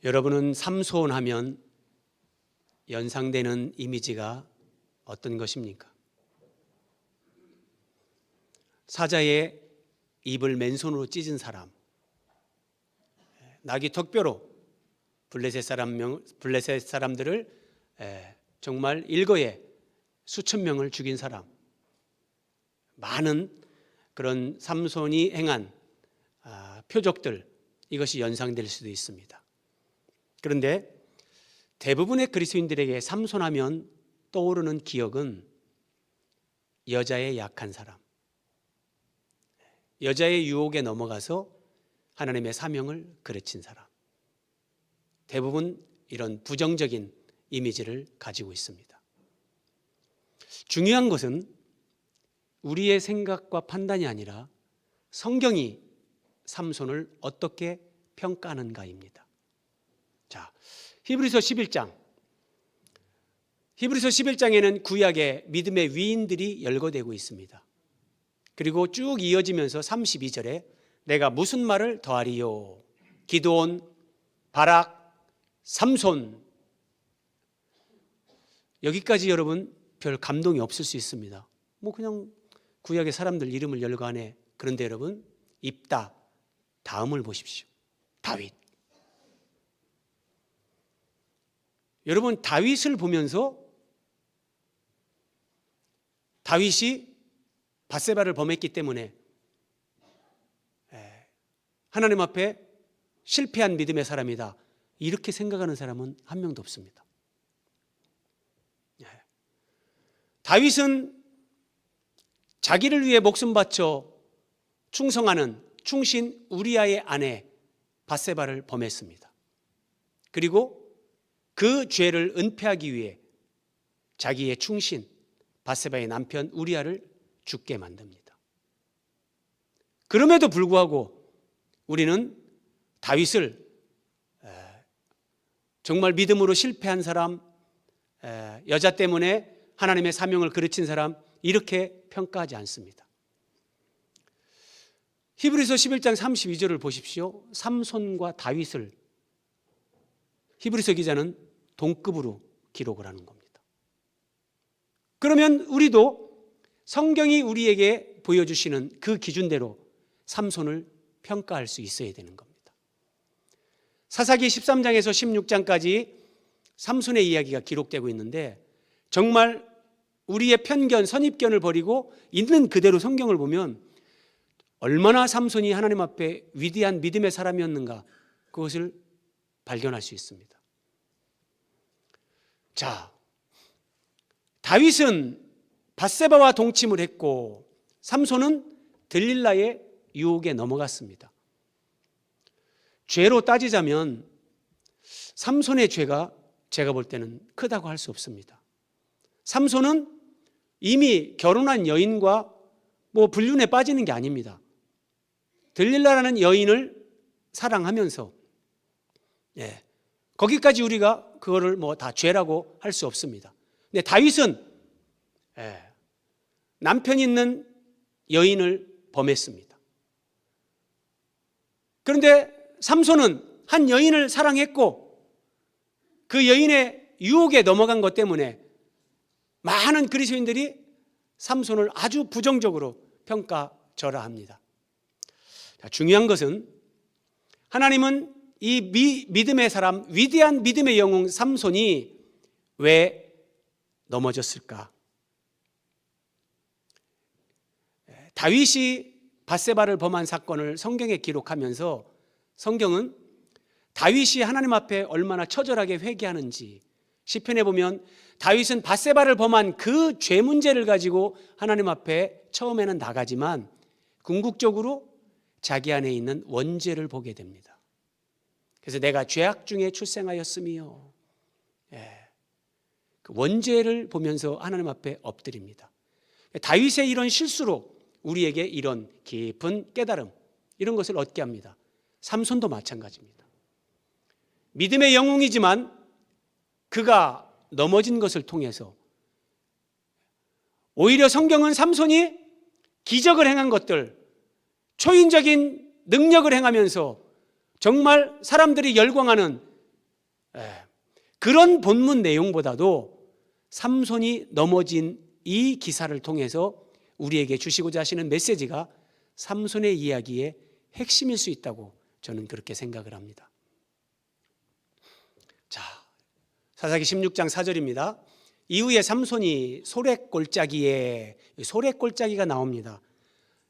여러분은 삼손 하면 연상되는 이미지가 어떤 것입니까? 사자의 입을 맨손으로 찢은 사람, 나귀 턱뼈로 블레셋 사람들을 정말 일거에 수천 명을 죽인 사람, 많은 그런 삼손이 행한 표적들, 이것이 연상될 수도 있습니다. 그런데 대부분의 그리스도인들에게 삼손하면 떠오르는 기억은 여자의 약한 사람, 여자의 유혹에 넘어가서 하나님의 사명을 그르친 사람, 대부분 이런 부정적인 이미지를 가지고 있습니다. 중요한 것은 우리의 생각과 판단이 아니라 성경이 삼손을 어떻게 평가하는가입니다. 자, 히브리서 11장에는 구약의 믿음의 위인들이 열거되고 있습니다. 그리고 쭉 이어지면서 32절에 내가 무슨 말을 더하리요? 기드온, 바락, 삼손. 여기까지 여러분 별 감동이 없을 수 있습니다. 그냥 구약의 사람들 이름을 열거하네. 그런데 여러분 입다 다음을 보십시오. 다윗. 여러분 다윗을 보면서 다윗이 밧세바를 범했기 때문에 하나님 앞에 실패한 믿음의 사람이다, 이렇게 생각하는 사람은 한 명도 없습니다. 다윗은 자기를 위해 목숨 바쳐 충성하는 충신 우리아의 아내 밧세바를 범했습니다. 그리고 그 죄를 은폐하기 위해 자기의 충신 밧세바의 남편 우리아를 죽게 만듭니다. 그럼에도 불구하고 우리는 다윗을 정말 믿음으로 실패한 사람, 여자 때문에 하나님의 사명을 그르친 사람, 이렇게 평가하지 않습니다. 히브리서 11장 32절을 보십시오. 삼손과 다윗을 히브리서 기자는 동급으로 기록을 하는 겁니다. 그러면 우리도 성경이 우리에게 보여주시는 그 기준대로 삼손을 평가할 수 있어야 되는 겁니다. 사사기 13장에서 16장까지 삼손의 이야기가 기록되고 있는데, 정말 우리의 편견, 선입견을 버리고 있는 그대로 성경을 보면 얼마나 삼손이 하나님 앞에 위대한 믿음의 사람이었는가, 그것을 발견할 수 있습니다. 자, 다윗은 밧세바와 동침을 했고 삼손은 들릴라의 유혹에 넘어갔습니다. 죄로 따지자면 삼손의 죄가 제가 볼 때는 크다고 할 수 없습니다. 삼손은 이미 결혼한 여인과 불륜에 빠지는 게 아닙니다. 들릴라라는 여인을 사랑하면서 거기까지 우리가 그거를 다 죄라고 할 수 없습니다. 근데 다윗은 남편 있는 여인을 범했습니다. 그런데 삼손은 한 여인을 사랑했고 그 여인의 유혹에 넘어간 것 때문에 많은 그리스도인들이 삼손을 아주 부정적으로 평가절하합니다. 중요한 것은 하나님은 이 믿음의 사람, 위대한 믿음의 영웅 삼손이 왜 넘어졌을까? 다윗이 밧세바를 범한 사건을 성경에 기록하면서 성경은 다윗이 하나님 앞에 얼마나 처절하게 회개하는지, 시편에 보면 다윗은 밧세바를 범한 그 죄 문제를 가지고 하나님 앞에 처음에는 나가지만 궁극적으로 자기 안에 있는 원죄를 보게 됩니다. 그래서 내가 죄악 중에 출생하였으며, 그 원죄를 보면서 하나님 앞에 엎드립니다. 다윗의 이런 실수로 우리에게 이런 깊은 깨달음, 이런 것을 얻게 합니다. 삼손도 마찬가지입니다. 믿음의 영웅이지만 그가 넘어진 것을 통해서 오히려 성경은 삼손이 기적을 행한 것들, 초인적인 능력을 행하면서 정말 사람들이 열광하는 그런 본문 내용보다도 삼손이 넘어진 이 기사를 통해서 우리에게 주시고자 하시는 메시지가 삼손의 이야기의 핵심일 수 있다고 저는 그렇게 생각을 합니다. 자, 사사기 16장 4절입니다. 이후에 삼손이 소랫골짜기에, 소랫골짜기가 나옵니다.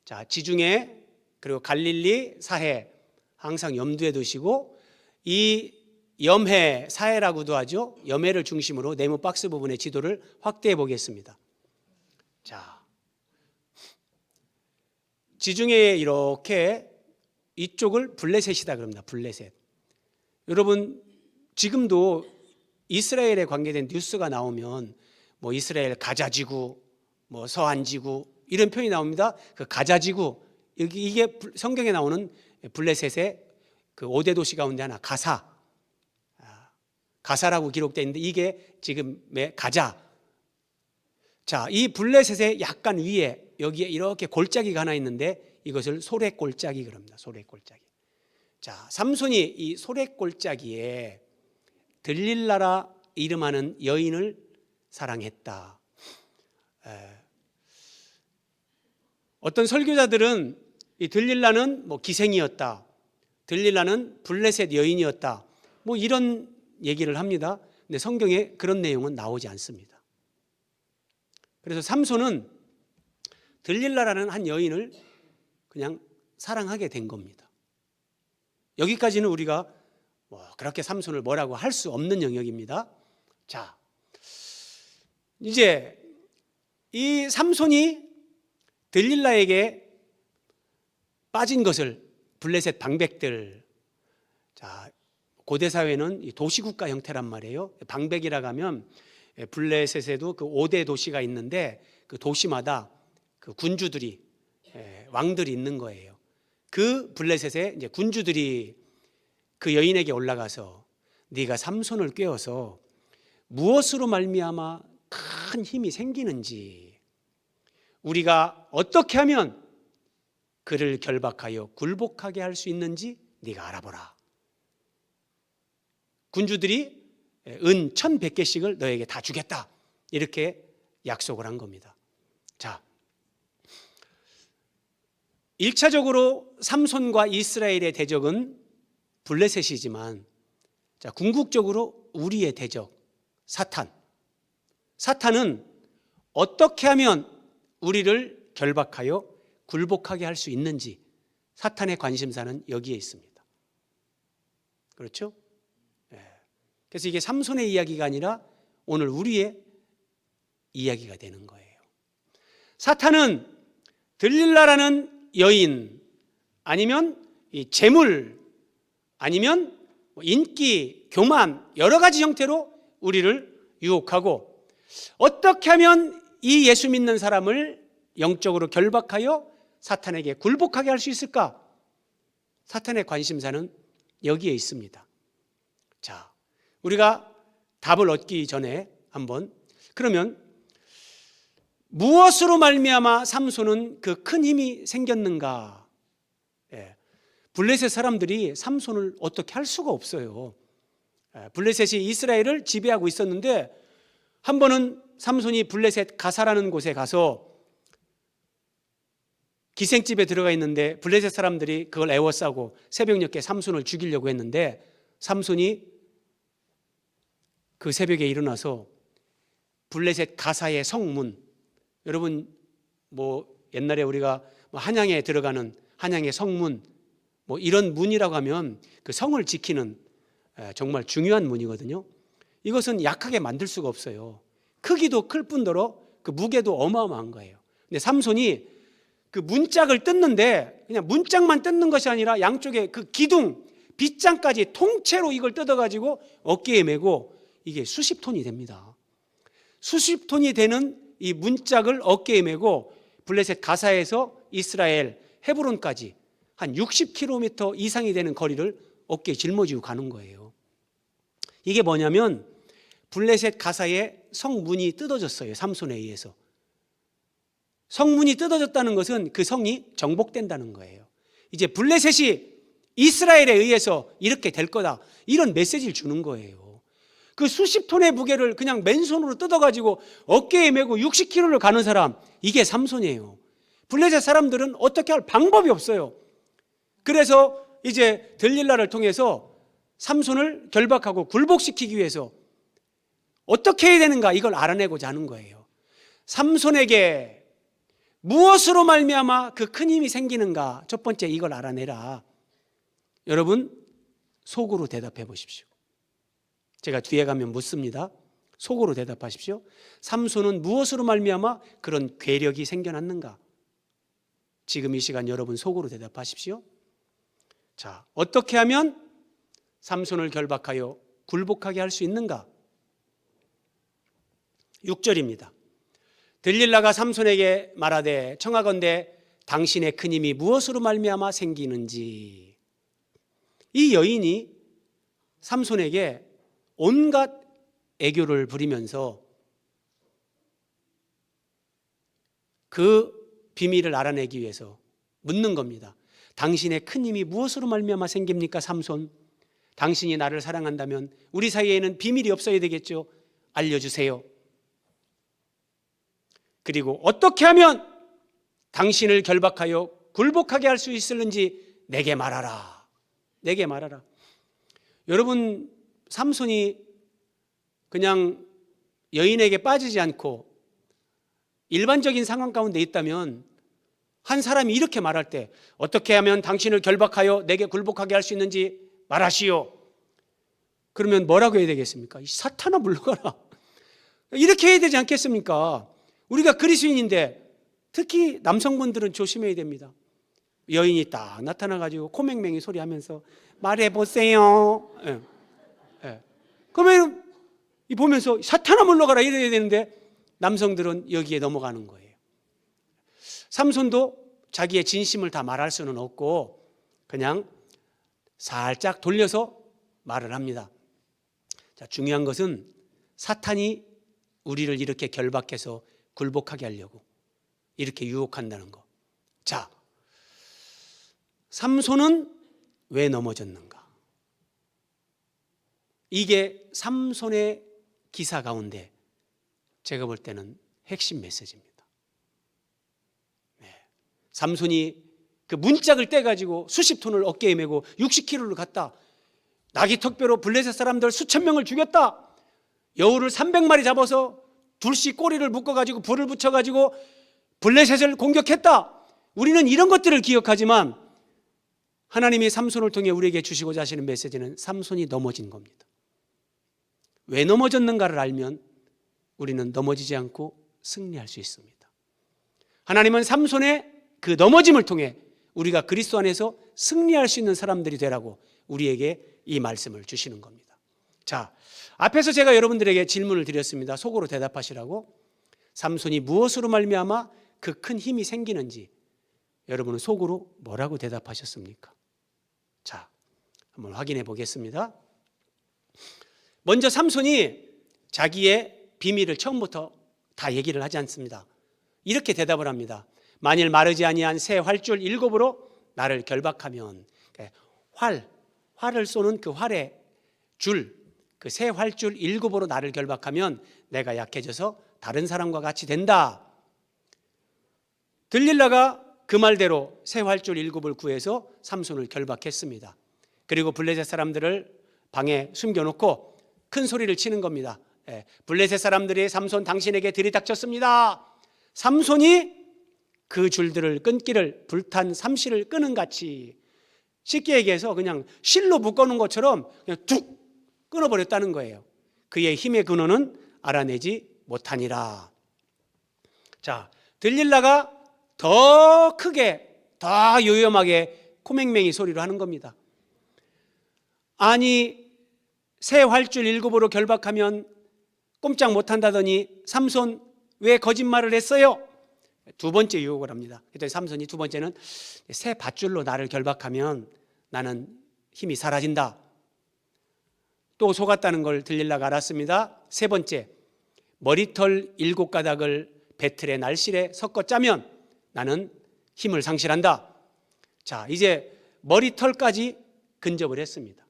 자, 지중해 그리고 갈릴리, 사해 항상 염두에 두시고, 이 염해, 사해라고도 하죠. 염해를 중심으로 네모 박스 부분의 지도를 확대해 보겠습니다. 자, 지중해에 이렇게 이쪽을 블레셋이다 그럽니다. 블레셋. 여러분, 지금도 이스라엘에 관계된 뉴스가 나오면 뭐 이스라엘 가자지구, 뭐 서한지구 이런 표현이 나옵니다. 그 가자지구, 이게 성경에 나오는 블레셋의 그 5대 도시 가운데 하나, 가사라고 기록되어 있는데 이게 지금의 가자. 자, 이 블레셋의 약간 위에 여기에 이렇게 골짜기가 하나 있는데 이것을 소랫골짜기 그럽니다. 소랫골짜기. 자, 삼손이 이 소랫골짜기에 들릴라라 이름하는 여인을 사랑했다. 어떤 설교자들은 이 들릴라는 뭐 기생이었다, 들릴라는 블레셋 여인이었다, 뭐 이런 얘기를 합니다. 근데 성경에 그런 내용은 나오지 않습니다. 그래서 삼손은 들릴라라는 한 여인을 그냥 사랑하게 된 겁니다. 여기까지는 우리가 뭐 그렇게 삼손을 뭐라고 할 수 없는 영역입니다. 자, 이제 이 삼손이 들릴라에게 빠진 것을 블레셋 방백들, 자, 고대 사회는 도시국가 형태란 말이에요. 방백이라고 하면 블레셋에도 그 5대 도시가 있는데 그 도시마다 그 군주들이, 왕들이 있는 거예요. 그 블레셋의 이제 군주들이 그 여인에게 올라가서 네가 삼손을 꿰어서 무엇으로 말미암아 큰 힘이 생기는지, 우리가 어떻게 하면 그를 결박하여 굴복하게 할 수 있는지 네가 알아보라. 군주들이 은 1,100개씩을 너에게 다 주겠다, 이렇게 약속을 한 겁니다. 자, 1차적으로 삼손과 이스라엘의 대적은 블레셋이지만, 자, 궁극적으로 우리의 대적 사탄은 어떻게 하면 우리를 결박하여 굴복하게 할 수 있는지, 사탄의 관심사는 여기에 있습니다. 그렇죠? 그래서 이게 삼손의 이야기가 아니라 오늘 우리의 이야기가 되는 거예요. 사탄은 들릴라라는 여인, 아니면 이 재물, 아니면 인기, 교만, 여러 가지 형태로 우리를 유혹하고, 어떻게 하면 이 예수 믿는 사람을 영적으로 결박하여 사탄에게 굴복하게 할 수 있을까? 사탄의 관심사는 여기에 있습니다. 자, 우리가 답을 얻기 전에 한번, 그러면 무엇으로 말미암아 삼손은 그 큰 힘이 생겼는가? 블레셋 사람들이 삼손을 어떻게 할 수가 없어요. 블레셋이 이스라엘을 지배하고 있었는데, 한 번은 삼손이 블레셋 가사라는 곳에 가서 기생집에 들어가 있는데 블레셋 사람들이 그걸 애워싸고 새벽녘에 삼손을 죽이려고 했는데, 삼손이 그 새벽에 일어나서 블레셋 가사의 성문, 여러분 뭐 옛날에 우리가 한양에 들어가는 한양의 성문, 뭐 이런 문이라고 하면 그 성을 지키는 정말 중요한 문이거든요. 이것은 약하게 만들 수가 없어요. 크기도 클 뿐더러 그 무게도 어마어마한 거예요. 근데 삼손이 그 문짝을 뜯는데, 그냥 문짝만 뜯는 것이 아니라 양쪽에 그 기둥, 빗장까지 통째로 이걸 뜯어가지고 어깨에 메고, 이게 수십 톤이 됩니다. 수십 톤이 되는 이 문짝을 어깨에 메고 블레셋 가사에서 이스라엘 헤브론까지 한 60km 이상이 되는 거리를 어깨에 짊어지고 가는 거예요. 이게 뭐냐면 블레셋 가사의 성문이 뜯어졌어요. 삼손에 의해서. 성문이 뜯어졌다는 것은 그 성이 정복된다는 거예요. 이제 블레셋이 이스라엘에 의해서 이렇게 될 거다, 이런 메시지를 주는 거예요. 그 수십 톤의 무게를 그냥 맨손으로 뜯어가지고 어깨에 메고 60km를 가는 사람, 이게 삼손이에요. 블레셋 사람들은 어떻게 할 방법이 없어요. 그래서 이제 들릴라를 통해서 삼손을 결박하고 굴복시키기 위해서 어떻게 해야 되는가, 이걸 알아내고자 하는 거예요. 삼손에게 무엇으로 말미암아 그 큰 힘이 생기는가? 첫 번째, 이걸 알아내라. 여러분, 속으로 대답해 보십시오. 제가 뒤에 가면 묻습니다. 속으로 대답하십시오. 삼손은 무엇으로 말미암아 그런 괴력이 생겨났는가? 지금 이 시간 여러분 속으로 대답하십시오. 자, 어떻게 하면 삼손을 결박하여 굴복하게 할 수 있는가? 6절입니다. 들릴라가 삼손에게 말하되 청하건대 당신의 큰 힘이 무엇으로 말미암아 생기는지. 이 여인이 삼손에게 온갖 애교를 부리면서 그 비밀을 알아내기 위해서 묻는 겁니다. 당신의 큰 힘이 무엇으로 말미암아 생깁니까, 삼손? 당신이 나를 사랑한다면 우리 사이에는 비밀이 없어야 되겠죠. 알려주세요. 그리고 어떻게 하면 당신을 결박하여 굴복하게 할 수 있을는지 내게 말하라. 내게 말하라. 여러분, 삼손이 그냥 여인에게 빠지지 않고 일반적인 상황 가운데 있다면 한 사람이 이렇게 말할 때 어떻게 하면 당신을 결박하여 내게 굴복하게 할 수 있는지 말하시오. 그러면 뭐라고 해야 되겠습니까? 이 사탄아 물러가라. 이렇게 해야 되지 않겠습니까? 우리가 그리스도인인데 특히 남성분들은 조심해야 됩니다. 여인이 딱 나타나가지고 코맹맹이 소리하면서 말해보세요. 예. 예. 그러면 보면서 사탄아 물러가라 이래야 되는데 남성들은 여기에 넘어가는 거예요. 삼손도 자기의 진심을 다 말할 수는 없고 그냥 살짝 돌려서 말을 합니다. 자, 중요한 것은 사탄이 우리를 이렇게 결박해서 굴복하게 하려고 이렇게 유혹한다는 거. 자, 삼손은 왜 넘어졌는가? 이게 삼손의 기사 가운데 제가 볼 때는 핵심 메시지입니다. 네. 삼손이 그 문짝을 떼가지고 수십 톤을 어깨에 메고 60km를 갔다. 나귀턱뼈로 블레셋 사람들 수천 명을 죽였다. 여우를 300마리 잡아서 둘씩 꼬리를 묶어가지고 불을 붙여가지고 블레셋을 공격했다. 우리는 이런 것들을 기억하지만 하나님이 삼손을 통해 우리에게 주시고자 하시는 메시지는 삼손이 넘어진 겁니다. 왜 넘어졌는가를 알면 우리는 넘어지지 않고 승리할 수 있습니다. 하나님은 삼손의 그 넘어짐을 통해 우리가 그리스도 안에서 승리할 수 있는 사람들이 되라고 우리에게 이 말씀을 주시는 겁니다. 자, 앞에서 제가 여러분들에게 질문을 드렸습니다. 속으로 대답하시라고. 삼손이 무엇으로 말미암아 그 큰 힘이 생기는지 여러분은 속으로 뭐라고 대답하셨습니까? 자, 한번 확인해 보겠습니다. 먼저 삼손이 자기의 비밀을 처음부터 다 얘기를 하지 않습니다. 이렇게 대답을 합니다. 만일 마르지 아니한 새 활줄 7으로 나를 결박하면, 활을 쏘는 그 활의 줄, 그 새 활줄 7으로 나를 결박하면 내가 약해져서 다른 사람과 같이 된다. 들릴라가 그 말대로 새 활줄 7을 구해서 삼손을 결박했습니다. 그리고 블레셋 사람들을 방에 숨겨놓고 큰 소리를 치는 겁니다. 블레셋 사람들이 삼손 당신에게 들이닥쳤습니다. 삼손이 그 줄들을 끊기를 불탄 삼시를 끄는 같이, 쉽게 얘기해서 그냥 실로 묶어놓은 것처럼 그냥 툭 끊어버렸다는 거예요. 그의 힘의 근원은 알아내지 못하니라. 자, 들릴라가 더 크게 더 요염하게 코맹맹이 소리로 하는 겁니다. 아니, 새 활줄 7으로 결박하면 꼼짝 못한다더니 삼손 왜 거짓말을 했어요? 두 번째 유혹을 합니다. 그랬더니 삼손이 두 번째는 새 밧줄로 나를 결박하면 나는 힘이 사라진다. 또 속았다는 걸 들릴라가 알았습니다. 세 번째, 머리털 7가닥을 배틀의 날실에 섞어 짜면 나는 힘을 상실한다. 자, 이제 머리털까지 근접을 했습니다.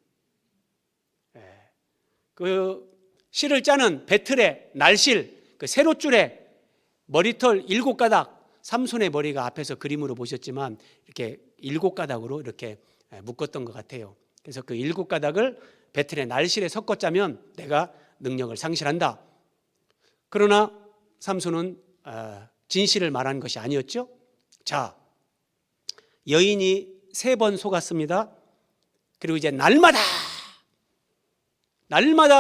그 실을 짜는 배틀의 날실, 그 세로줄에 머리털 7가닥, 삼손의 머리가 앞에서 그림으로 보셨지만 이렇게 7가닥으로 이렇게 묶었던 것 같아요. 그래서 그 7가닥을 배틀의 날실에 섞어 짜면 내가 능력을 상실한다. 그러나 삼손은 진실을 말한 것이 아니었죠. 자, 여인이 3번 속았습니다. 그리고 이제 날마다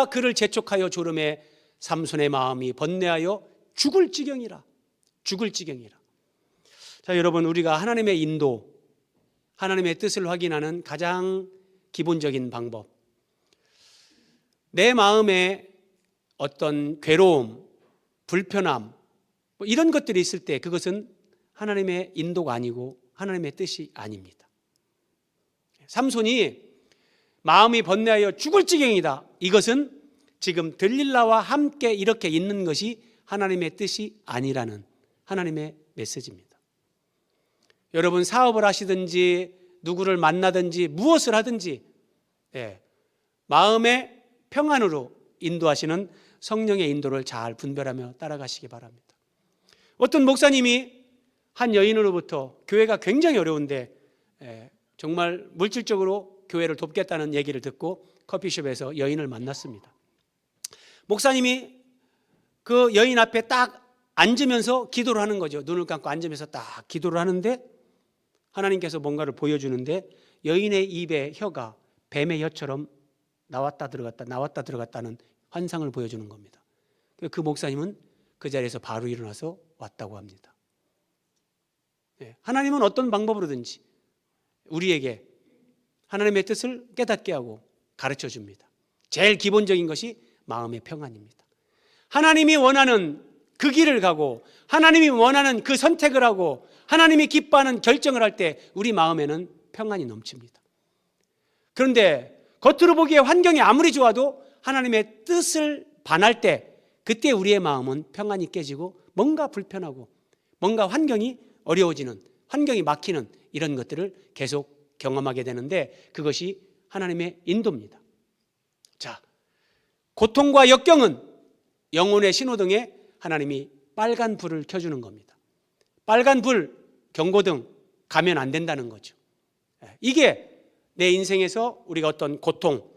그를 재촉하여 조름에 삼손의 마음이 번뇌하여 죽을 지경이라. 자, 여러분, 우리가 하나님의 인도, 하나님의 뜻을 확인하는 가장 기본적인 방법, 내 마음에 어떤 괴로움, 불편함, 뭐 이런 것들이 있을 때 그것은 하나님의 인도가 아니고 하나님의 뜻이 아닙니다. 삼손이 마음이 번뇌하여 죽을 지경이다. 이것은 지금 들릴라와 함께 이렇게 있는 것이 하나님의 뜻이 아니라는 하나님의 메시지입니다. 여러분, 사업을 하시든지 누구를 만나든지 무엇을 하든지 마음의 평안으로 인도하시는 성령의 인도를 잘 분별하며 따라가시기 바랍니다. 어떤 목사님이 한 여인으로부터 교회가 굉장히 어려운데 정말 물질적으로 교회를 돕겠다는 얘기를 듣고 커피숍에서 여인을 만났습니다. 목사님이 그 여인 앞에 딱 앉으면서 기도를 하는 거죠. 눈을 감고 앉으면서 딱 기도를 하는데 하나님께서 뭔가를 보여주는데 여인의 입에 혀가 뱀의 혀처럼 나왔다 들어갔다는 환상을 보여주는 겁니다. 그 목사님은 그 자리에서 바로 일어나서 왔다고 합니다. 하나님은 어떤 방법으로든지 우리에게 하나님의 뜻을 깨닫게 하고 가르쳐 줍니다. 제일 기본적인 것이 마음의 평안입니다. 하나님이 원하는 그 길을 가고 하나님이 원하는 그 선택을 하고 하나님이 기뻐하는 결정을 할 때 우리 마음에는 평안이 넘칩니다. 그런데 겉으로 보기에 환경이 아무리 좋아도 하나님의 뜻을 반할 때 그때 우리의 마음은 평안이 깨지고 뭔가 불편하고 뭔가 환경이 어려워지는, 환경이 막히는 이런 것들을 계속 경험하게 되는데 그것이 하나님의 인도입니다. 자, 고통과 역경은 영혼의 신호등에 하나님이 빨간 불을 켜주는 겁니다. 빨간 불, 경고등 가면 안 된다는 거죠. 이게 내 인생에서 우리가 어떤 고통,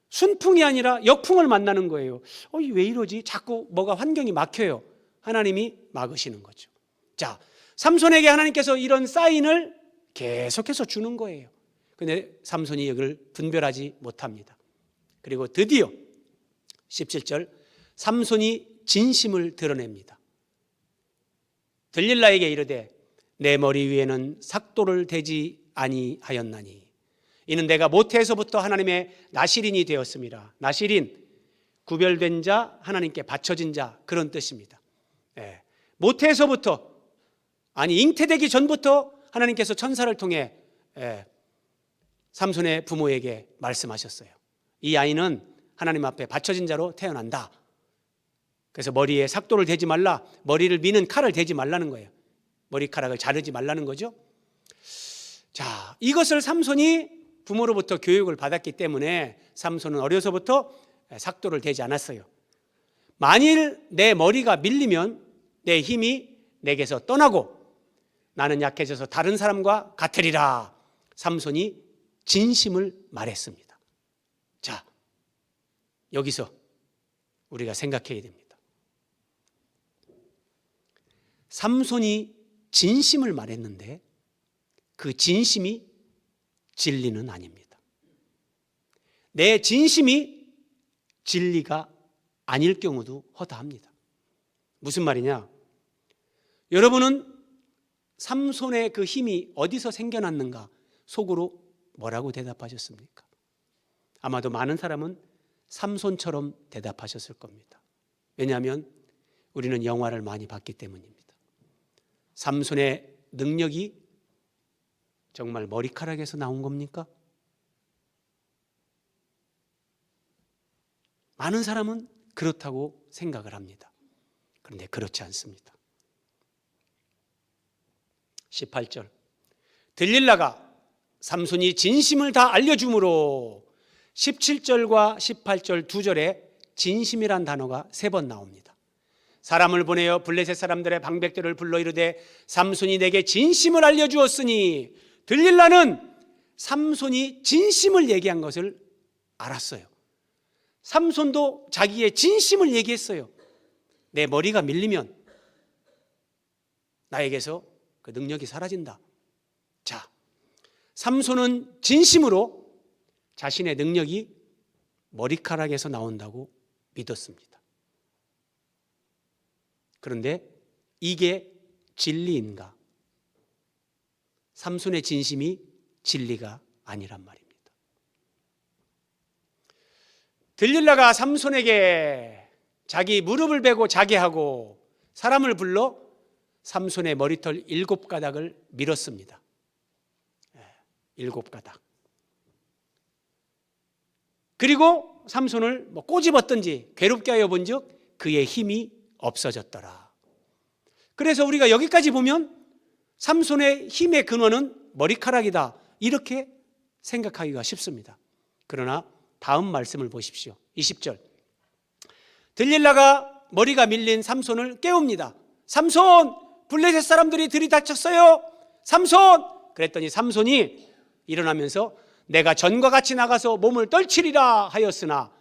순풍이 아니라 역풍을 만나는 거예요. 왜 이러지? 자꾸 뭐가 환경이 막혀요. 하나님이 막으시는 거죠. 자, 삼손에게 하나님께서 이런 사인을 계속해서 주는 거예요. 그런데 삼손이 이걸 분별하지 못합니다. 그리고 드디어 17절 삼손이 진심을 드러냅니다. 들릴라에게 이르되 내 머리 위에는 삭도를 대지 아니하였나니 이는 내가 모태에서부터 하나님의 나실인이 되었습니다. 나실인, 구별된 자, 하나님께 바쳐진 자, 그런 뜻입니다. 모태에서부터, 아니 잉태되기 전부터 하나님께서 천사를 통해 삼손의 부모에게 말씀하셨어요. 이 아이는 하나님 앞에 바쳐진 자로 태어난다. 그래서 머리에 삭도를 대지 말라, 머리를 미는 칼을 대지 말라는 거예요. 머리카락을 자르지 말라는 거죠. 자, 이것을 삼손이 부모로부터 교육을 받았기 때문에 삼손은 어려서부터 삭도를 대지 않았어요. 만일 내 머리가 밀리면 내 힘이 내게서 떠나고 나는 약해져서 다른 사람과 같으리라. 삼손이 진심을 말했습니다. 자, 여기서 우리가 생각해야 됩니다. 삼손이 진심을 말했는데 그 진심이 진리는 아닙니다. 내 진심이 진리가 아닐 경우도 허다합니다. 무슨 말이냐? 여러분은 삼손의 그 힘이 어디서 생겨났는가 속으로 뭐라고 대답하셨습니까? 아마도 많은 사람은 삼손처럼 대답하셨을 겁니다. 왜냐하면 우리는 영화를 많이 봤기 때문입니다. 삼손의 능력이 정말 머리카락에서 나온 겁니까? 많은 사람은 그렇다고 생각을 합니다. 그런데 그렇지 않습니다. 18절 들릴라가 삼손이 진심을 다 알려주므로 17절과 18절 두 절에 진심이란 단어가 3번 나옵니다. 사람을 보내어 블레셋 사람들의 방백들을 불러 이르되 삼손이 내게 진심을 알려주었으니, 들릴라는 삼손이 진심을 얘기한 것을 알았어요. 삼손도 자기의 진심을 얘기했어요. 내 머리가 밀리면 나에게서 그 능력이 사라진다. 자, 삼손은 진심으로 자신의 능력이 머리카락에서 나온다고 믿었습니다. 그런데 이게 진리인가? 삼손의 진심이 진리가 아니란 말입니다. 들릴라가 삼손에게 자기 무릎을 베고 자게 하고 사람을 불러 삼손의 머리털 7가닥을 밀었습니다. 7가닥. 그리고 삼손을 꼬집었든지 괴롭게 하여 본즉 그의 힘이 없어졌더라. 그래서 우리가 여기까지 보면 삼손의 힘의 근원은 머리카락이다, 이렇게 생각하기가 쉽습니다. 그러나 다음 말씀을 보십시오. 20절. 들릴라가 머리가 밀린 삼손을 깨웁니다. 삼손, 블레셋 사람들이 들이닥쳤어요. 삼손! 그랬더니 삼손이 일어나면서 내가 전과 같이 나가서 몸을 떨치리라 하였으나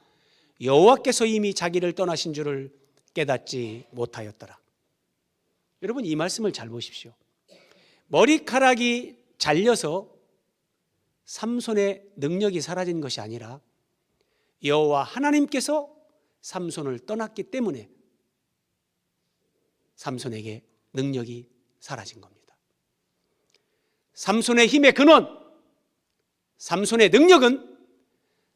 여호와께서 이미 자기를 떠나신 줄을 깨닫지 못하였더라. 여러분, 이 말씀을 잘 보십시오. 머리카락이 잘려서 삼손의 능력이 사라진 것이 아니라 여호와 하나님께서 삼손을 떠났기 때문에 삼손에게 능력이 사라진 겁니다. 삼손의 힘의 근원, 삼손의 능력은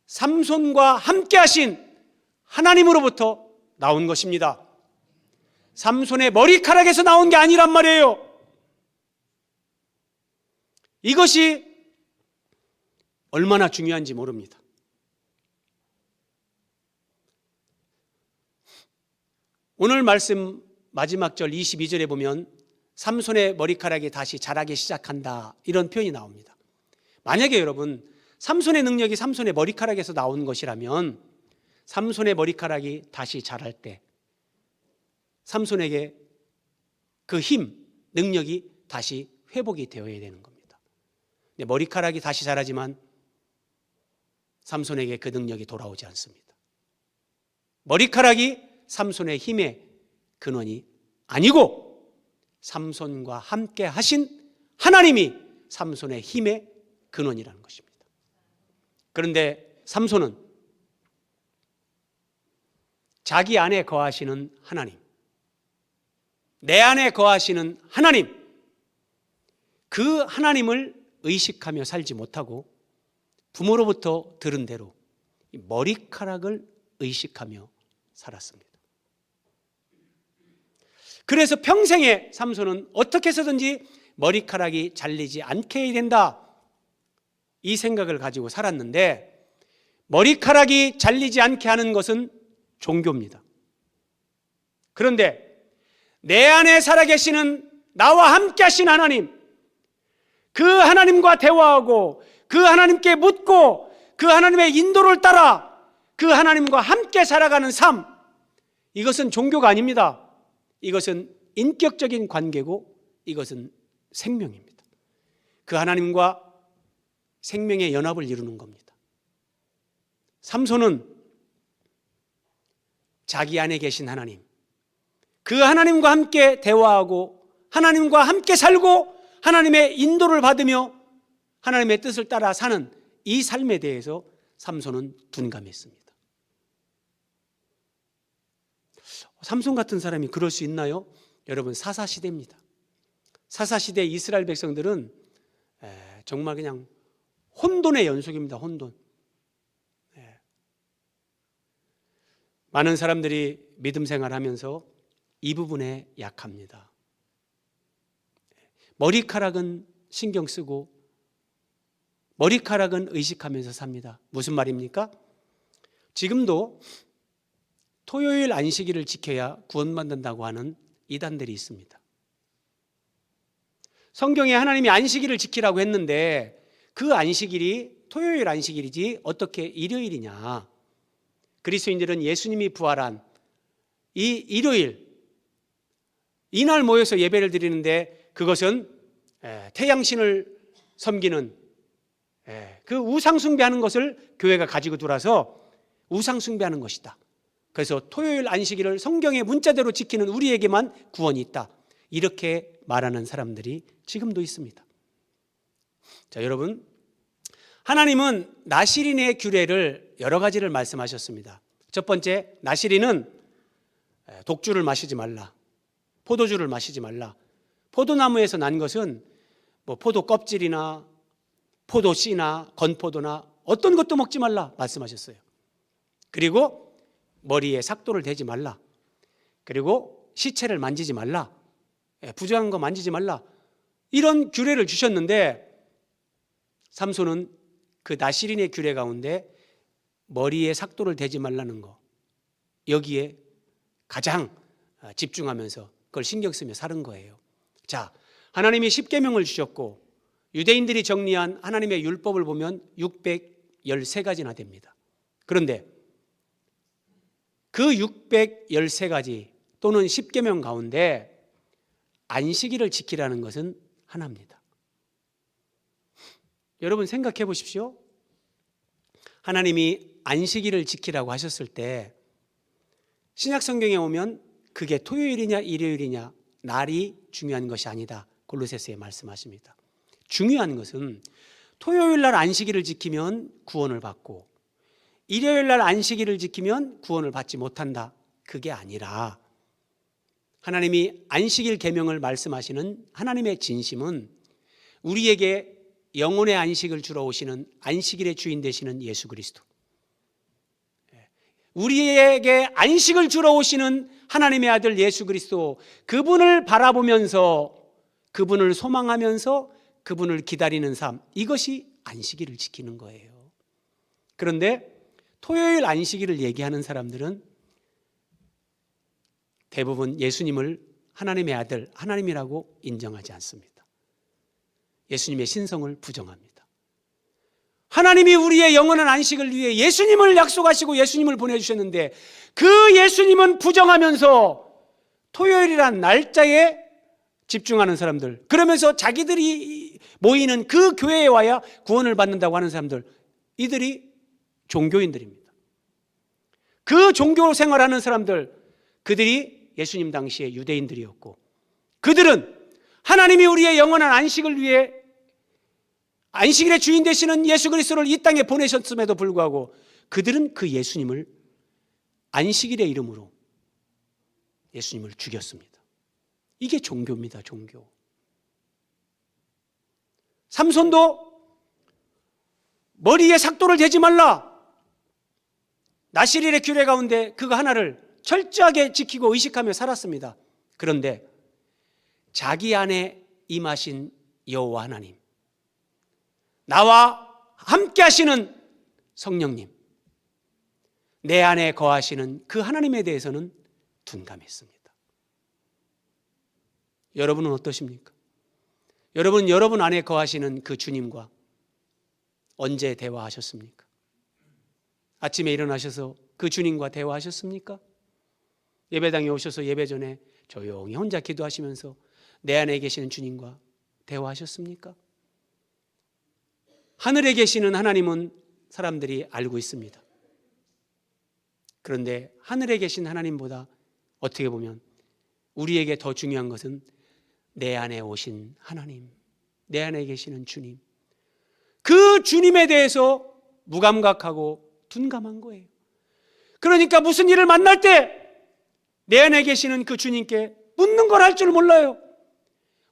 삼손과 함께 하신 하나님으로부터 나온 것입니다. 삼손의 머리카락에서 나온 게 아니란 말이에요. 이것이 얼마나 중요한지 모릅니다. 오늘 말씀 마지막 절 22절에 보면 삼손의 머리카락이 다시 자라기 시작한다, 이런 표현이 나옵니다. 만약에 여러분, 삼손의 능력이 삼손의 머리카락에서 나온 것이라면 삼손의 머리카락이 다시 자랄 때 삼손에게 그 힘, 능력이 다시 회복이 되어야 되는 겁니다. 근데 머리카락이 다시 자라지만 삼손에게 그 능력이 돌아오지 않습니다. 머리카락이 삼손의 힘의 근원이 아니고 삼손과 함께 하신 하나님이 삼손의 힘의 근원이라는 것입니다. 그런데 삼손은 자기 안에 거하시는 하나님, 내 안에 거하시는 하나님, 그 하나님을 의식하며 살지 못하고 부모로부터 들은 대로 머리카락을 의식하며 살았습니다. 그래서 평생에 삼손은 어떻게 해서든지 머리카락이 잘리지 않게 해야 된다, 이 생각을 가지고 살았는데, 머리카락이 잘리지 않게 하는 것은 종교입니다. 그런데 내 안에 살아계시는 나와 함께 하신 하나님, 그 하나님과 대화하고 그 하나님께 묻고 그 하나님의 인도를 따라 그 하나님과 함께 살아가는 삶, 이것은 종교가 아닙니다. 이것은 인격적인 관계고 이것은 생명입니다. 그 하나님과 생명의 연합을 이루는 겁니다. 삼손은 자기 안에 계신 하나님, 그 하나님과 함께 대화하고 하나님과 함께 살고 하나님의 인도를 받으며 하나님의 뜻을 따라 사는 이 삶에 대해서 삼손은 둔감했습니다. 삼손 같은 사람이 그럴 수 있나요? 여러분, 사사시대입니다. 사사시대 이스라엘 백성들은 정말 그냥 혼돈의 연속입니다. 혼돈. 많은 사람들이 믿음 생활하면서 이 부분에 약합니다. 머리카락은 신경 쓰고 머리카락은 의식하면서 삽니다. 무슨 말입니까? 지금도 토요일 안식일을 지켜야 구원받는다고 하는 이단들이 있습니다. 성경에 하나님이 안식일을 지키라고 했는데 그 안식일이 토요일 안식일이지 어떻게 일요일이냐, 그리스도인들은 예수님이 부활한 이 일요일, 이날 모여서 예배를 드리는데 그것은 태양신을 섬기는 그 우상 숭배하는 것을 교회가 가지고 돌아서 우상 숭배하는 것이다. 그래서 토요일 안식일을 성경의 문자대로 지키는 우리에게만 구원이 있다. 이렇게 말하는 사람들이 지금도 있습니다. 자, 여러분, 하나님은 나시린의 규례를 여러 가지를 말씀하셨습니다. 첫 번째, 나시린은 독주를 마시지 말라, 포도주를 마시지 말라. 포도나무에서 난 것은 뭐 포도 껍질이나 포도 씨나 건포도나 어떤 것도 먹지 말라 말씀하셨어요. 그리고 머리에 삭도를 대지 말라. 그리고 시체를 만지지 말라. 부정한 거 만지지 말라. 이런 규례를 주셨는데 삼손은 그 나시린의 규례 가운데 머리에 삭도를 대지 말라는 거, 여기에 가장 집중하면서 그걸 신경 쓰며 사는 거예요. 자, 하나님이 십계명을 주셨고 유대인들이 정리한 하나님의 율법을 보면 613가지나 됩니다. 그런데 그 613가지 또는 십계명 가운데 안식일을 지키라는 것은 하나입니다. 여러분 생각해 보십시오. 하나님이 안식일을 지키라고 하셨을 때 신약 성경에 오면 그게 토요일이냐 일요일이냐 날이 중요한 것이 아니다. 골로새서에 말씀하십니다. 중요한 것은 토요일 날 안식일을 지키면 구원을 받고 일요일 날 안식일을 지키면 구원을 받지 못한다. 그게 아니라 하나님이 안식일 계명을 말씀하시는 하나님의 진심은 우리에게 영혼의 안식을 주러 오시는 안식일의 주인 되시는 예수 그리스도, 우리에게 안식을 주러 오시는 하나님의 아들 예수 그리스도, 그분을 바라보면서 그분을 소망하면서 그분을 기다리는 삶, 이것이 안식일을 지키는 거예요. 그런데 토요일 안식일을 얘기하는 사람들은 대부분 예수님을 하나님의 아들, 하나님이라고 인정하지 않습니다. 예수님의 신성을 부정합니다. 하나님이 우리의 영원한 안식을 위해 예수님을 약속하시고 예수님을 보내주셨는데 그 예수님은 부정하면서 토요일이란 날짜에 집중하는 사람들, 그러면서 자기들이 모이는 그 교회에 와야 구원을 받는다고 하는 사람들, 이들이 종교인들입니다. 그 종교 생활하는 사람들, 그들이 예수님 당시의 유대인들이었고 그들은 하나님이 우리의 영원한 안식을 위해 안식일의 주인 되시는 예수 그리스도를 이 땅에 보내셨음에도 불구하고 그들은 그 예수님을 안식일의 이름으로 예수님을 죽였습니다. 이게 종교입니다. 종교. 삼손도 머리에 삭도를 대지 말라, 나시릴의 규례 가운데 그거 하나를 철저하게 지키고 의식하며 살았습니다. 그런데 자기 안에 임하신 여호와 하나님, 나와 함께 하시는 성령님, 내 안에 거하시는 그 하나님에 대해서는 둔감했습니다. 여러분은 어떠십니까? 여러분 안에 거하시는 그 주님과 언제 대화하셨습니까? 아침에 일어나셔서 그 주님과 대화하셨습니까? 예배당에 오셔서 예배 전에 조용히 혼자 기도하시면서 내 안에 계시는 주님과 대화하셨습니까? 하늘에 계시는 하나님은 사람들이 알고 있습니다. 그런데 하늘에 계신 하나님보다 어떻게 보면 우리에게 더 중요한 것은 내 안에 오신 하나님, 내 안에 계시는 주님, 그 주님에 대해서 무감각하고 둔감한 거예요. 그러니까 무슨 일을 만날 때 내 안에 계시는 그 주님께 묻는 걸 할 줄 몰라요.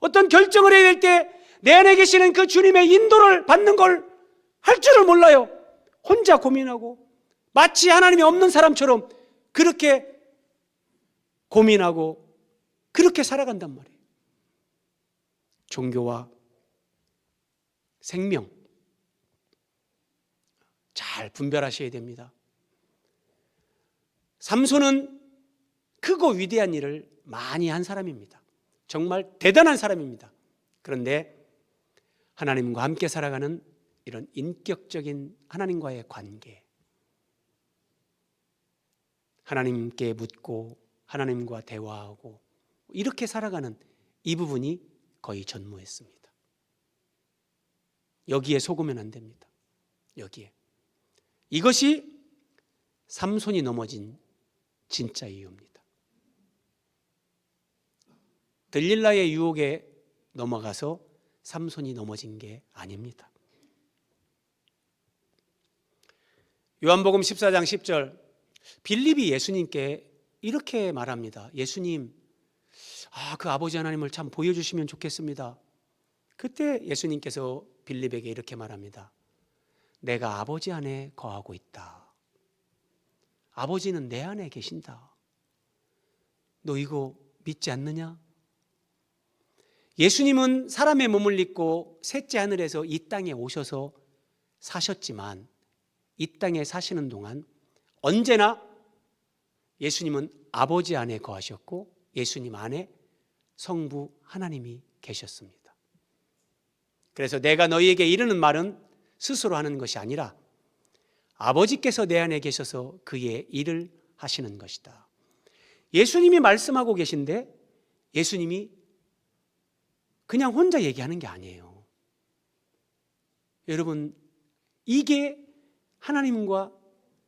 어떤 결정을 해야 될 때 내 안에 계시는 그 주님의 인도를 받는 걸 할 줄을 몰라요. 혼자 고민하고 마치 하나님이 없는 사람처럼 그렇게 고민하고 그렇게 살아간단 말이에요. 종교와 생명 잘 분별하셔야 됩니다. 삼손은 크고 위대한 일을 많이 한 사람입니다. 정말 대단한 사람입니다. 그런데 하나님과 함께 살아가는 이런 인격적인 하나님과의 관계, 하나님께 묻고 하나님과 대화하고 이렇게 살아가는 이 부분이 거의 전무했습니다. 여기에 속으면 안 됩니다. 여기에. 이것이 삼손이 넘어진 진짜 이유입니다. 들릴라의 유혹에 넘어가서 삼손이 넘어진 게 아닙니다. 요한복음 14장 10절, 빌립이 예수님께 이렇게 말합니다. 예수님, 그 아버지 하나님을 참 보여주시면 좋겠습니다. 그때 예수님께서 빌립에게 이렇게 말합니다. 내가 아버지 안에 거하고 있다. 아버지는 내 안에 계신다. 너 이거 믿지 않느냐? 예수님은 사람의 몸을 입고 셋째 하늘에서 이 땅에 오셔서 사셨지만 이 땅에 사시는 동안 언제나 예수님은 아버지 안에 거하셨고 예수님 안에 성부 하나님이 계셨습니다. 그래서 내가 너희에게 이르는 말은 스스로 하는 것이 아니라 아버지께서 내 안에 계셔서 그의 일을 하시는 것이다. 예수님이 말씀하고 계신데 예수님이 그냥 혼자 얘기하는 게 아니에요. 여러분, 이게 하나님과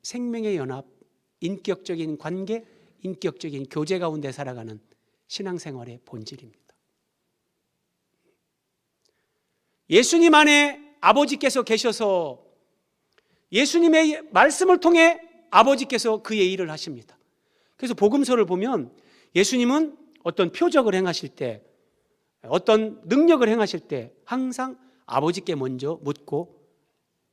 생명의 연합, 인격적인 관계, 인격적인 교제 가운데 살아가는 신앙생활의 본질입니다. 예수님 안에 아버지께서 계셔서 예수님의 말씀을 통해 아버지께서 그의 일을 하십니다. 그래서 복음서를 보면 예수님은 어떤 표적을 행하실 때, 어떤 능력을 행하실 때 항상 아버지께 먼저 묻고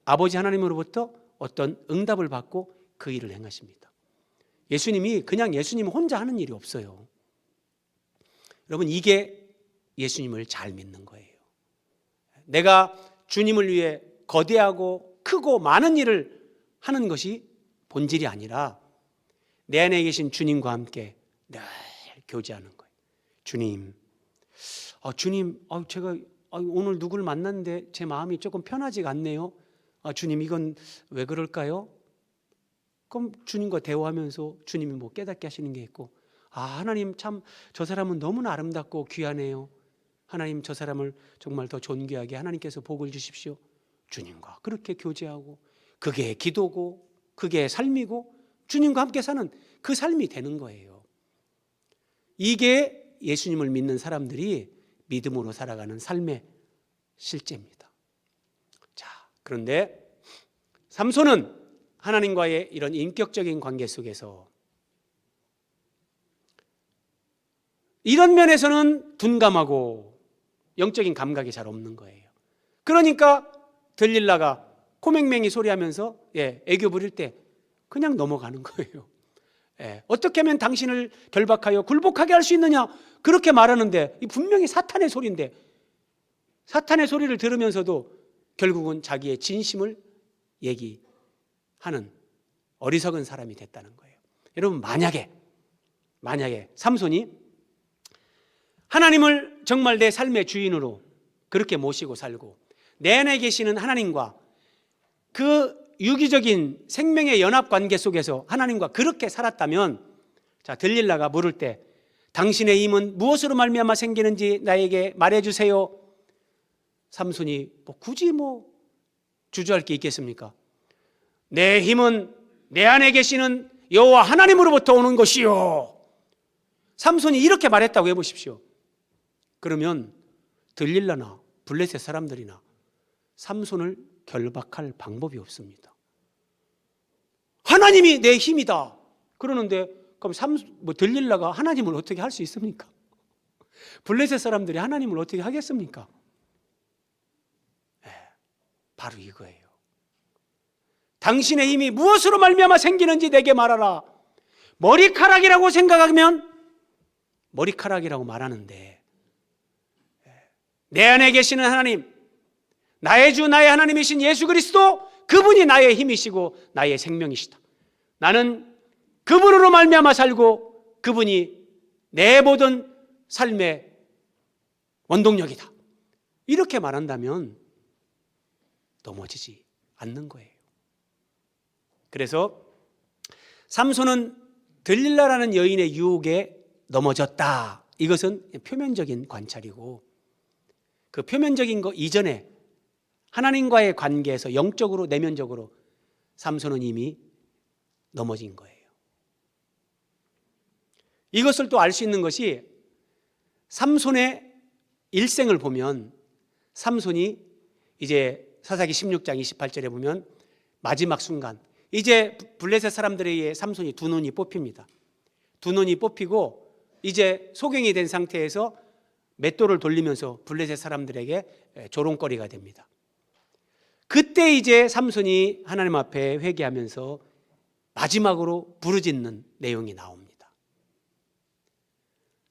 아버지 하나님으로부터 어떤 응답을 받고 그 일을 행하십니다. 예수님이 그냥 예수님 혼자 하는 일이 없어요. 여러분, 이게 예수님을 잘 믿는 거예요. 내가 주님을 위해 거대하고 크고 많은 일을 하는 것이 본질이 아니라 내 안에 계신 주님과 함께 늘 교제하는 거예요. 주님, 제가 오늘 누구를 만났는데 제 마음이 조금 편하지가 않네요. 주님, 이건 왜 그럴까요? 그럼 주님과 대화하면서 주님이 뭐 깨닫게 하시는 게 있고, 하나님 참 저 사람은 너무나 아름답고 귀하네요. 하나님 저 사람을 정말 더 존귀하게 하나님께서 복을 주십시오. 주님과 그렇게 교제하고 그게 기도고 그게 삶이고 주님과 함께 사는 그 삶이 되는 거예요. 이게 예수님을 믿는 사람들이 믿음으로 살아가는 삶의 실제입니다. 자, 그런데 삼손은 하나님과의 이런 인격적인 관계 속에서 이런 면에서는 둔감하고 영적인 감각이 잘 없는 거예요. 그러니까 들릴라가 코맹맹이 소리하면서 애교 부릴 때 그냥 넘어가는 거예요. 어떻게 하면 당신을 결박하여 굴복하게 할 수 있느냐, 그렇게 말하는데 분명히 사탄의 소리인데 사탄의 소리를 들으면서도 결국은 자기의 진심을 얘기하는 어리석은 사람이 됐다는 거예요. 여러분, 만약에 삼손이 하나님을 정말 내 삶의 주인으로 그렇게 모시고 살고 내 안에 계시는 하나님과 그 유기적인 생명의 연합 관계 속에서 하나님과 그렇게 살았다면, 자, 들릴라가 물을 때 당신의 힘은 무엇으로 말미암아 생기는지 나에게 말해주세요. 삼손이 굳이 주저할 게 있겠습니까? 내 힘은 내 안에 계시는 여호와 하나님으로부터 오는 것이요. 삼손이 이렇게 말했다고 해보십시오. 그러면 들릴라나 블레셋 사람들이나 삼손을 결박할 방법이 없습니다. 하나님이 내 힘이다 그러는데 그럼 들릴라가 하나님을 어떻게 할 수 있습니까? 블레셋 사람들이 하나님을 어떻게 하겠습니까? 바로 이거예요. 당신의 힘이 무엇으로 말미암아 생기는지 내게 말하라. 머리카락이라고 생각하면 머리카락이라고 말하는데, 내 안에 계시는 하나님, 나의 주 나의 하나님이신 예수 그리스도, 그분이 나의 힘이시고 나의 생명이시다. 나는 그분으로 말미암아 살고 그분이 내 모든 삶의 원동력이다. 이렇게 말한다면 넘어지지 않는 거예요. 그래서 삼손은 들릴라라는 여인의 유혹에 넘어졌다. 이것은 표면적인 관찰이고, 그 표면적인 거 이전에 하나님과의 관계에서 영적으로 내면적으로 삼손은 이미 넘어진 거예요. 이것을 또 알 수 있는 것이 삼손의 일생을 보면, 삼손이 이제 사사기 16장 28절에 보면 마지막 순간, 이제 블레셋 사람들에 의해 삼손이 두 눈이 뽑힙니다. 두 눈이 뽑히고 이제 소경이 된 상태에서 맷돌을 돌리면서 블레셋 사람들에게 조롱거리가 됩니다. 그때 이제 삼손이 하나님 앞에 회개하면서 마지막으로 부르짖는 내용이 나옵니다.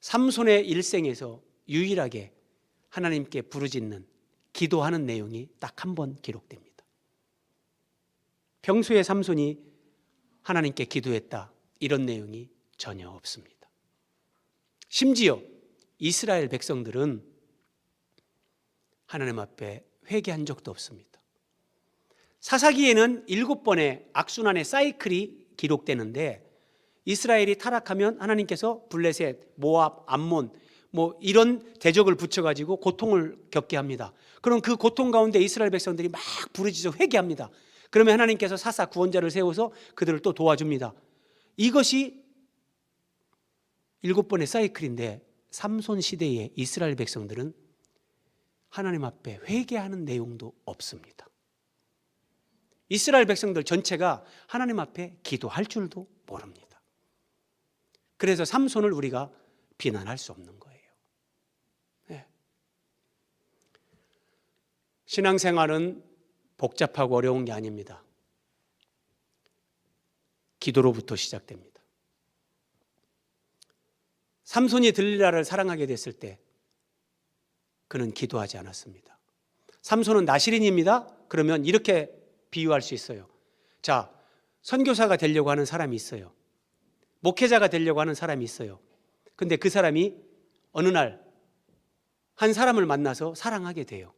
삼손의 일생에서 유일하게 하나님께 부르짖는, 기도하는 내용이 딱 한 번 기록됩니다. 평소에 삼손이 하나님께 기도했다, 이런 내용이 전혀 없습니다. 심지어 이스라엘 백성들은 하나님 앞에 회개한 적도 없습니다. 사사기에는 7번의 악순환의 사이클이 기록되는데, 이스라엘이 타락하면 하나님께서 블레셋, 모압, 암몬 이런 대적을 붙여가지고 고통을 겪게 합니다. 그럼 그 고통 가운데 이스라엘 백성들이 막 부르짖어 회개합니다. 그러면 하나님께서 사사 구원자를 세워서 그들을 또 도와줍니다. 이것이 7번의 사이클인데, 삼손 시대의 이스라엘 백성들은 하나님 앞에 회개하는 내용도 없습니다. 이스라엘 백성들 전체가 하나님 앞에 기도할 줄도 모릅니다. 그래서 삼손을 우리가 비난할 수 없는 거예요. 네. 신앙생활은 복잡하고 어려운 게 아닙니다. 기도로부터 시작됩니다. 삼손이 들릴라를 사랑하게 됐을 때 그는 기도하지 않았습니다. 삼손은 나실인입니다. 그러면 이렇게 비유할 수 있어요. 자, 선교사가 되려고 하는 사람이 있어요. 목회자가 되려고 하는 사람이 있어요. 근데 그 사람이 어느 날 한 사람을 만나서 사랑하게 돼요.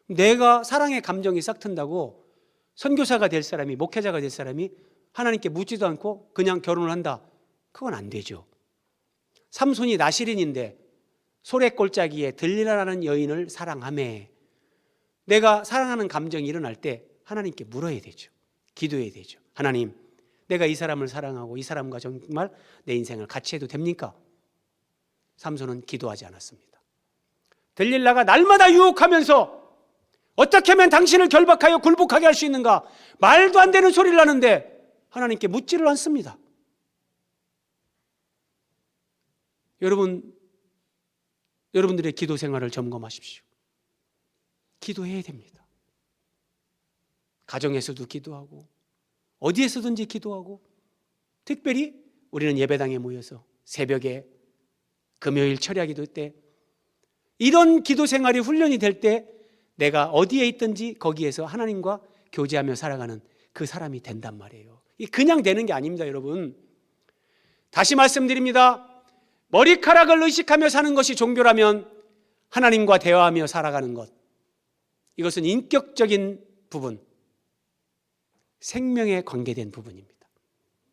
내가 사랑의 감정이 싹 튼다고 선교사가 될 사람이, 목회자가 될 사람이 하나님께 묻지도 않고 그냥 결혼을 한다, 그건 안 되죠. 삼손이 나실인인데 소래골짜기에 들릴라라는 여인을 사랑하매, 내가 사랑하는 감정이 일어날 때 하나님께 물어야 되죠. 기도해야 되죠. 하나님, 내가 이 사람을 사랑하고 이 사람과 정말 내 인생을 같이 해도 됩니까? 삼손은 기도하지 않았습니다. 들릴라가 날마다 유혹하면서 어떻게 하면 당신을 결박하여 굴복하게 할 수 있는가, 말도 안 되는 소리를 하는데 하나님께 묻지를 않습니다. 여러분들의 기도 생활을 점검하십시오. 기도해야 됩니다. 가정에서도 기도하고 어디에서든지 기도하고, 특별히 우리는 예배당에 모여서 새벽에 금요일 철야 기도 때, 이런 기도 생활이 훈련이 될 때 내가 어디에 있든지 거기에서 하나님과 교제하며 살아가는 그 사람이 된단 말이에요. 이 그냥 되는 게 아닙니다, 여러분. 다시 말씀드립니다. 머리카락을 의식하며 사는 것이 종교라면 하나님과 대화하며 살아가는 것, 이것은 인격적인 부분, 생명에 관계된 부분입니다.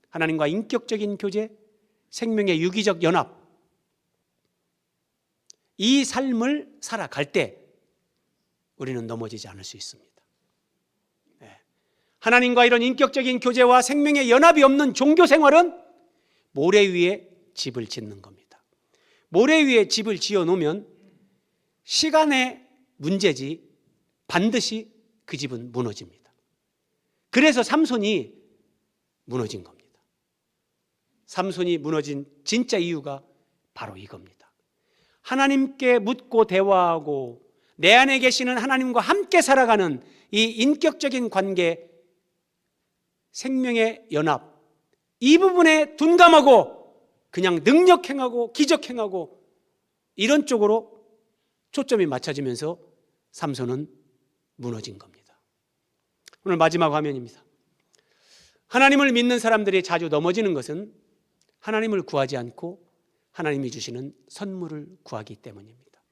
하나님과 인격적인 교제, 생명의 유기적 연합, 이 삶을 살아갈 때 우리는 넘어지지 않을 수 있습니다. 하나님과 이런 인격적인 교제와 생명의 연합이 없는 종교 생활은 모래 위에 집을 짓는 겁니다. 모래 위에 집을 지어 놓으면 시간의 문제지 반드시 그 집은 무너집니다. 그래서 삼손이 무너진 겁니다. 삼손이 무너진 진짜 이유가 바로 이겁니다. 하나님께 묻고 대화하고 내 안에 계시는 하나님과 함께 살아가는 이 인격적인 관계, 생명의 연합, 이 부분에 둔감하고 그냥 능력행하고 기적행하고 이런 쪽으로 초점이 맞춰지면서 삼손은 무너진 겁니다. 오늘 마지막 화면입니다. 하나님을 믿는 사람들이 자주 넘어지는 것은 하나님을 구하지 않고 하나님이 주시는 선물을 구하기 때문입니다.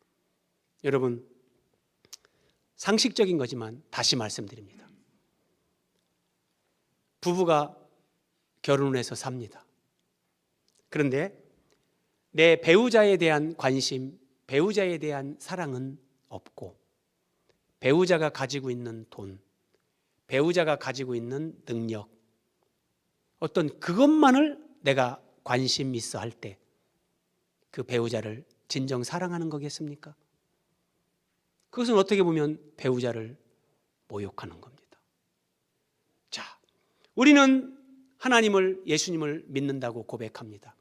여러분, 상식적인 거지만 다시 말씀드립니다. 부부가 결혼을 해서 삽니다. 그런데 내 배우자에 대한 관심, 배우자에 대한 사랑은 없고, 배우자가 가지고 있는 돈, 배우자가 가지고 있는 능력, 어떤 그것만을 내가 관심 있어 할 때 그 배우자를 진정 사랑하는 거겠습니까? 그것은 어떻게 보면 배우자를 모욕하는 겁니다. 자, 우리는 하나님을, 예수님을 믿는다고 고백합니다.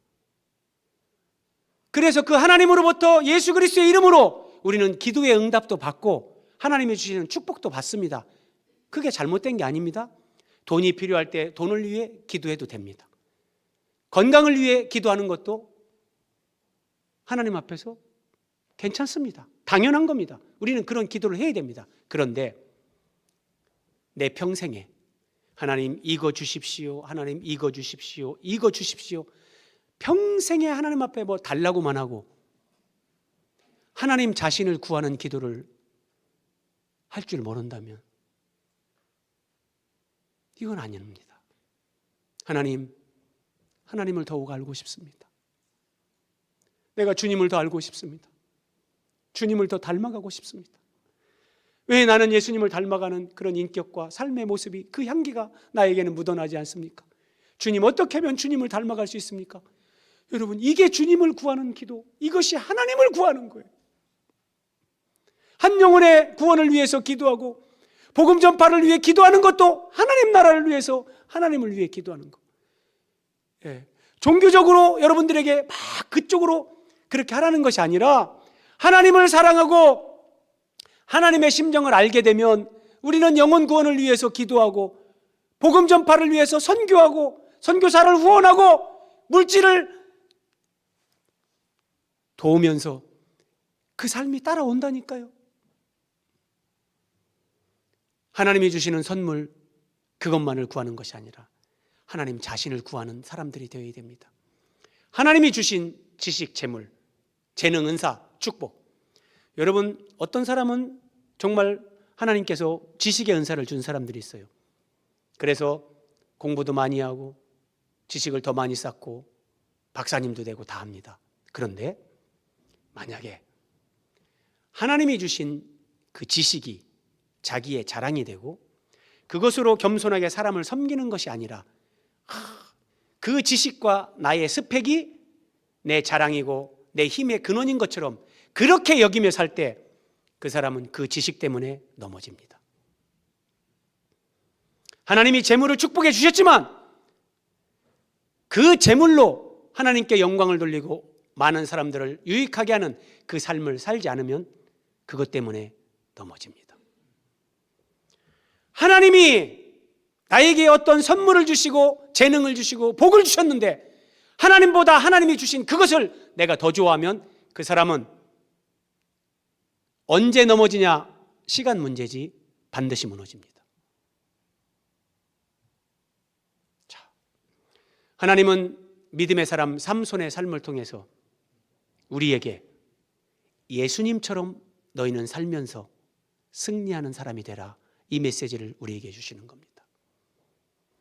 그래서 그 하나님으로부터 예수 그리스도의 이름으로 우리는 기도의 응답도 받고 하나님이 주시는 축복도 받습니다. 그게 잘못된 게 아닙니다. 돈이 필요할 때 돈을 위해 기도해도 됩니다. 건강을 위해 기도하는 것도 하나님 앞에서 괜찮습니다. 당연한 겁니다. 우리는 그런 기도를 해야 됩니다. 그런데 내 평생에 하나님 이거 주십시오, 하나님 이거 주십시오, 이거 주십시오, 평생에 하나님 앞에 뭐 달라고만 하고 하나님 자신을 구하는 기도를 할 줄 모른다면 이건 아닙니다. 하나님을 더욱 알고 싶습니다. 내가 주님을 더 알고 싶습니다. 주님을 더 닮아가고 싶습니다. 왜 나는 예수님을 닮아가는 그런 인격과 삶의 모습이, 그 향기가 나에게는 묻어나지 않습니까? 주님, 어떻게 하면 주님을 닮아갈 수 있습니까? 여러분, 이게 주님을 구하는 기도, 이것이 하나님을 구하는 거예요. 한 영혼의 구원을 위해서 기도하고 복음 전파를 위해 기도하는 것도 하나님 나라를 위해서, 하나님을 위해 기도하는 것. 예. 종교적으로 여러분들에게 막 그쪽으로 그렇게 하라는 것이 아니라 하나님을 사랑하고 하나님의 심정을 알게 되면 우리는 영혼 구원을 위해서 기도하고 복음 전파를 위해서 선교하고 선교사를 후원하고 물질을 도우면서 그 삶이 따라온다니까요. 하나님이 주시는 선물, 그것만을 구하는 것이 아니라 하나님 자신을 구하는 사람들이 되어야 됩니다. 하나님이 주신 지식, 재물, 재능, 은사, 축복. 여러분, 어떤 사람은 정말 하나님께서 지식의 은사를 준 사람들이 있어요. 그래서 공부도 많이 하고 지식을 더 많이 쌓고 박사님도 되고 다 합니다. 그런데 만약에 하나님이 주신 그 지식이 자기의 자랑이 되고 그것으로 겸손하게 사람을 섬기는 것이 아니라 그 지식과 나의 스펙이 내 자랑이고 내 힘의 근원인 것처럼 그렇게 여기며 살 때 그 사람은 그 지식 때문에 넘어집니다. 하나님이 재물을 축복해 주셨지만 그 재물로 하나님께 영광을 돌리고 많은 사람들을 유익하게 하는 그 삶을 살지 않으면 그것 때문에 넘어집니다. 하나님이 나에게 어떤 선물을 주시고 재능을 주시고 복을 주셨는데 하나님보다 하나님이 주신 그것을 내가 더 좋아하면 그 사람은 언제 넘어지냐? 시간 문제지 반드시 무너집니다. 자, 하나님은 믿음의 사람 삼손의 삶을 통해서 우리에게 예수님처럼 너희는 살면서 승리하는 사람이 되라, 이 메시지를 우리에게 주시는 겁니다.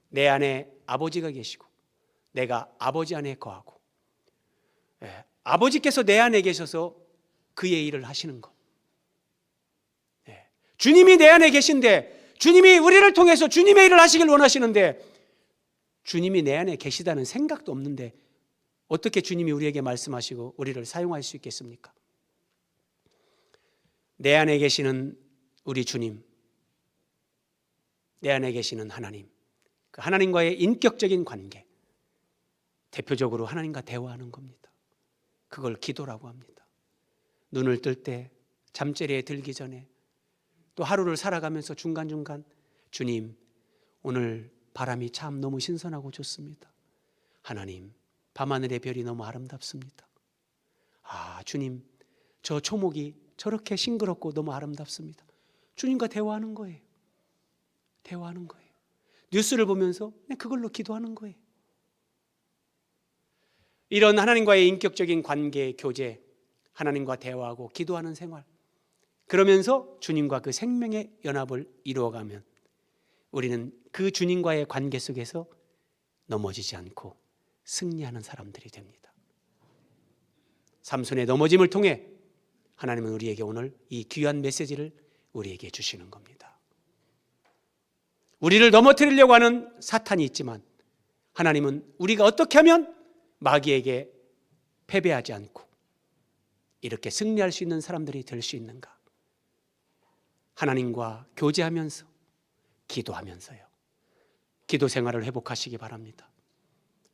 내 안에 아버지가 계시고 내가 아버지 안에 거하고, 아버지께서 내 안에 계셔서 그의 일을 하시는 것. 주님이 내 안에 계신데, 주님이 우리를 통해서 주님의 일을 하시길 원하시는데 주님이 내 안에 계시다는 생각도 없는데 어떻게 주님이 우리에게 말씀하시고 우리를 사용할 수 있겠습니까? 내 안에 계시는 우리 주님, 내 안에 계시는 하나님, 그 하나님과의 인격적인 관계, 대표적으로 하나님과 대화하는 겁니다. 그걸 기도라고 합니다. 눈을 뜰 때, 잠자리에 들기 전에, 또 하루를 살아가면서 중간중간 주님, 오늘 바람이 참 너무 신선하고 좋습니다. 하나님, 밤하늘의 별이 너무 아름답습니다. 아, 주님, 저 초목이 저렇게 싱그럽고 너무 아름답습니다. 주님과 대화하는 거예요. 대화하는 거예요. 뉴스를 보면서 그냥 그걸로 기도하는 거예요. 이런 하나님과의 인격적인 관계, 교제, 하나님과 대화하고 기도하는 생활, 그러면서 주님과 그 생명의 연합을 이루어가면 우리는 그 주님과의 관계 속에서 넘어지지 않고 승리하는 사람들이 됩니다. 삼손의 넘어짐을 통해 하나님은 우리에게 오늘 이 귀한 메시지를 우리에게 주시는 겁니다. 우리를 넘어뜨리려고 하는 사탄이 있지만 하나님은 우리가 어떻게 하면 마귀에게 패배하지 않고 이렇게 승리할 수 있는 사람들이 될 수 있는가? 하나님과 교제하면서 기도하면서요. 기도 생활을 회복하시기 바랍니다.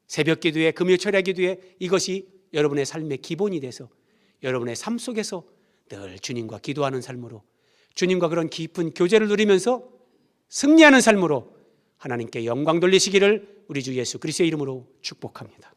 새벽 기도에, 금요 철야 기도에 이것이 여러분의 삶의 기본이 돼서 여러분의 삶 속에서 늘 주님과 기도하는 삶으로, 주님과 그런 깊은 교제를 누리면서 승리하는 삶으로 하나님께 영광 돌리시기를 우리 주 예수 그리스도의 이름으로 축복합니다.